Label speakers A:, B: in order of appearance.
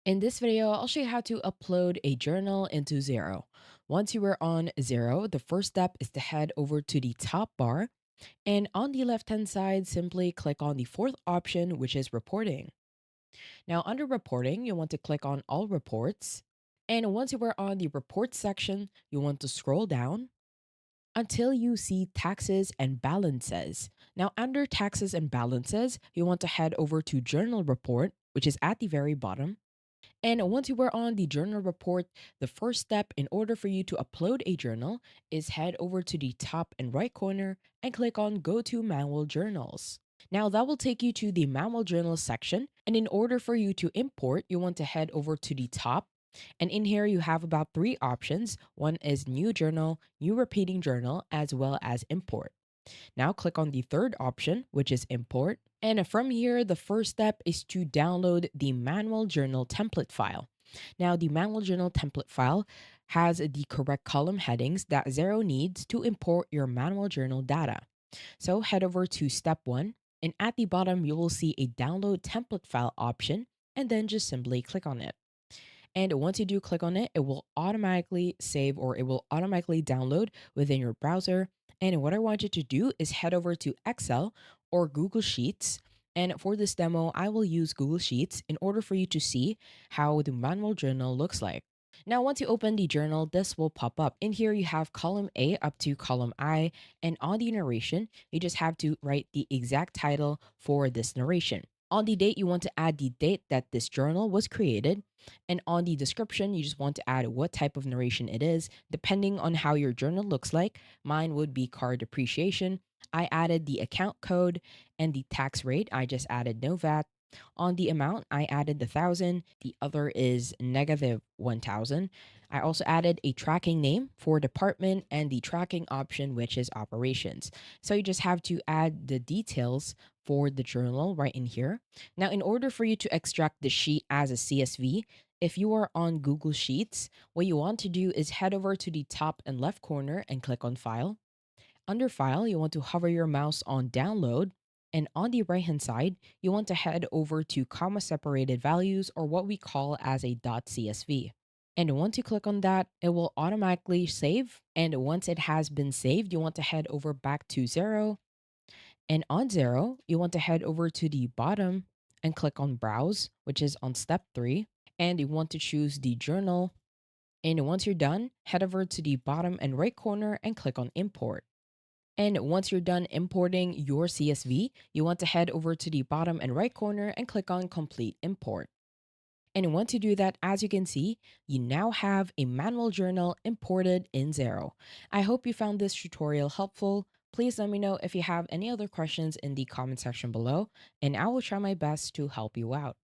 A: In this video, I'll show you how to upload a journal into Xero. Once you are on Xero, the first step is to head over to the top bar, and on the left-hand side, simply click on the fourth option, which is reporting. Now, under reporting, you want to click on all reports. And once you are on the report section, you want to scroll down until you see taxes and balances. Now, under taxes and balances, you want to head over to journal report, which is at the very bottom. And once you were on the journal report, the first step in order for you to upload a journal is head over to the top and right corner and click on Go to Manual Journals. Now that will take you to the Manual Journals section. And in order for you to import, you want to head over to the top. And in here, you have about three options. One is New Journal, New Repeating Journal, as well as Import. Now click on the third option, which is import. And from here, the first step is to download the manual journal template file. Now, the manual journal template file has the correct column headings that Xero needs to import your manual journal data. So head over to step one, and at the bottom, you will see a download template file option, and then just simply click on it. And once you do click on it, it will automatically save or it will automatically download within your browser. And what I want you to do is head over to Excel or Google Sheets. And for this demo, I will use Google Sheets in order for you to see how the manual journal looks like. Now, once you open the journal, this will pop up. In here, you have column A up to column I, and on the narration, you just have to write the exact title for this narration. On the date, you want to add the date that this journal was created. And on the description, you just want to add what type of narration it is, depending on how your journal looks like. Mine would be car depreciation. I added the account code and the tax rate. I just added no VAT. On the amount, I added the thousand. The other is negative 1,000. I also added a tracking name for department and the tracking option, which is operations. So you just have to add the details for the journal right in here. Now, in order for you to extract the sheet as a CSV, if you are on Google Sheets, what you want to do is head over to the top and left corner and click on File. Under File, you want to hover your mouse on Download. And on the right hand side, you want to head over to comma separated values, or what we call as a .csv. And once you click on that, it will automatically save. And once it has been saved, you want to head over back to Xero. And on Xero, you want to head over to the bottom and click on Browse, which is on step three. And you want to choose the journal. And once you're done, head over to the bottom and right corner and click on Import. And once you're done importing your CSV, you want to head over to the bottom and right corner and click on Complete Import. And once you do that, as you can see, you now have a manual journal imported in Xero. I hope you found this tutorial helpful. Please let me know if you have any other questions in the comment section below, and I will try my best to help you out.